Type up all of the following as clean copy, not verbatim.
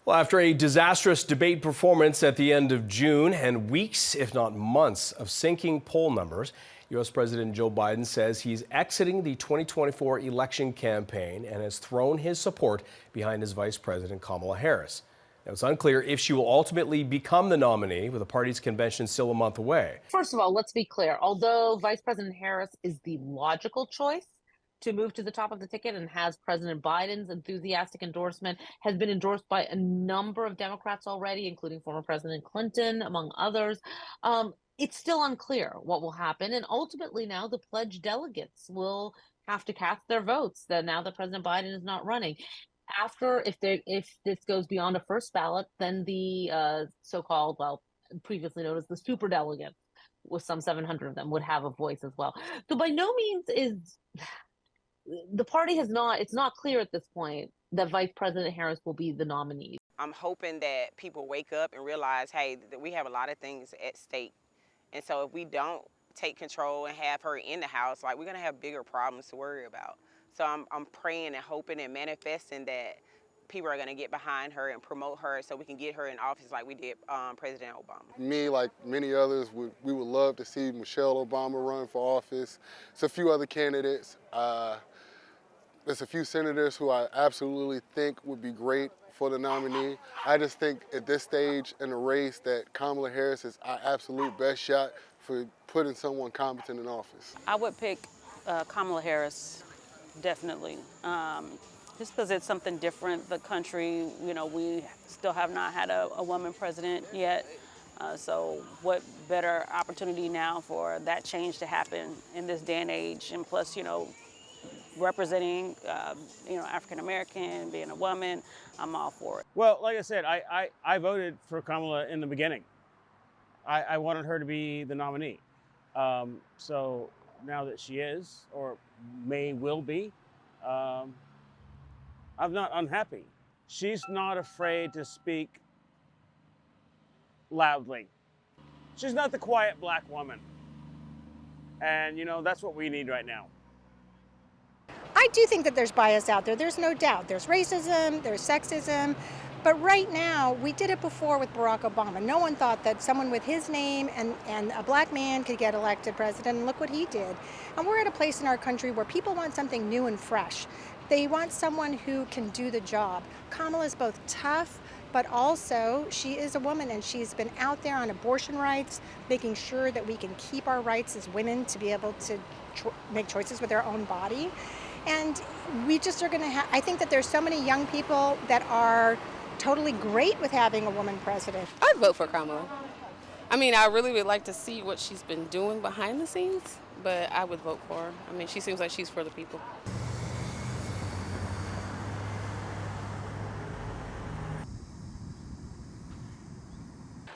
Well, after a disastrous debate performance at the end of June and weeks, if not months, of sinking poll numbers, U.S. President Joe Biden says he's exiting the 2024 election campaign and has thrown his support behind his Vice President Kamala Harris. Now, it's unclear if she will ultimately become the nominee, with the party's convention still a month away. First of all, let's be clear. Although Vice President Harris is the logical choice to move to the top of the ticket and has President Biden's enthusiastic endorsement, has been endorsed by a number of Democrats already, including former President Clinton, among others. It's still unclear what will happen. And ultimately now the pledged delegates will have to cast their votes now that President Biden is not running. If this goes beyond a first ballot, then the so-called, previously known as the super delegates, with some 700 of them, would have a voice as well. So by no means is the party it's not clear at this point that Vice President Harris will be the nominee. I'm hoping that people wake up and realize, hey, that we have a lot of things at stake. And so if we don't take control and have her in the House, like, we're going to have bigger problems to worry about. So I'm praying and hoping and manifesting that people are going to get behind her and promote her so we can get her in office like we did President Obama. Me, like many others, we would love to see Michelle Obama run for office. There's a few other candidates. There's a few senators who I absolutely think would be great for the nominee. I just think at this stage in the race that Kamala Harris is our absolute best shot for putting someone competent in office. I would pick Kamala Harris, definitely. Just because it's something different. The country, we still have not had a woman president yet. So what better opportunity now for that change to happen in this day and age? And plus, representing, African American, being a woman, I'm all for it. Well, like I said, I voted for Kamala in the beginning. I wanted her to be the nominee. So now that she is, or will be, I'm not unhappy. She's not afraid to speak loudly. She's not the quiet black woman. And, that's what we need right now. I do think that there's bias out there. There's no doubt. There's racism, there's sexism. But right now, we did it before with Barack Obama. No one thought that someone with his name and a black man could get elected president, and look what he did. And we're at a place in our country where people want something new and fresh. They want someone who can do the job. Kamala is both tough, but also she is a woman, and she's been out there on abortion rights, making sure that we can keep our rights as women to be able to make choices with our own body. And we just are going to I think that there's so many young people that are totally great with having a woman president. I'd vote for Kamala. I mean, I really would like to see what she's been doing behind the scenes, but I would vote for her. I mean, she seems like she's for the people.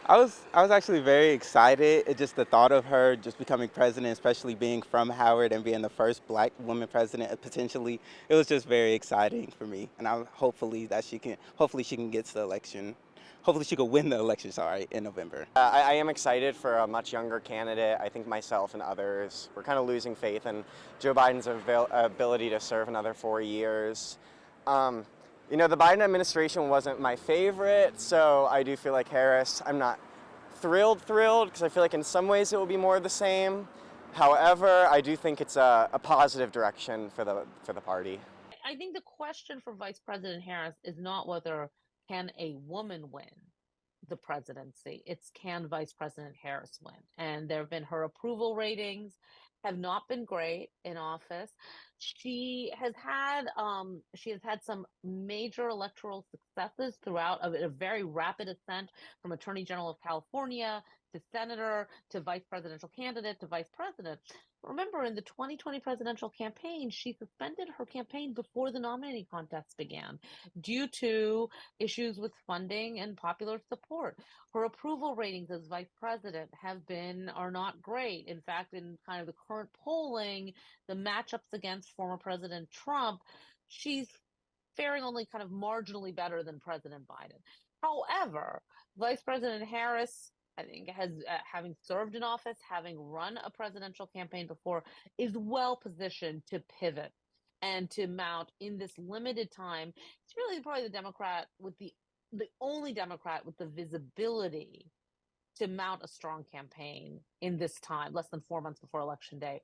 I was actually very excited. Just the thought of her just becoming president, especially being from Howard and being the first black woman president potentially, it was just very exciting for me. And hopefully she can get to the election. Hopefully she could win the election, in November. I am excited for a much younger candidate. I think myself and others, we're kind of losing faith in Joe Biden's ability to serve another 4 years. The Biden administration wasn't my favorite, so I do feel like Harris, I'm not thrilled, because I feel like in some ways it will be more of the same. However, I do think it's a positive direction for the party. I think the question for Vice President Harris is not whether can a woman win the presidency, it's can Vice President Harris win. And there have been her approval ratings have not been great in office. She has had some major electoral successes throughout, a very rapid ascent from Attorney General of California to senator to vice presidential candidate to vice president. Remember, in the 2020 presidential campaign, she suspended her campaign before the nominating contests began due to issues with funding and popular support. Her approval ratings as vice president are not great. In fact, in kind of the current polling, the matchups against former President Trump, she's faring only kind of marginally better than President Biden. However, Vice President Harris, I think, having served in office, having run a presidential campaign before, is well positioned to pivot and to mount in this limited time. It's really probably the Democrat with the the only Democrat with the visibility to mount a strong campaign in this time, less than 4 months before Election Day,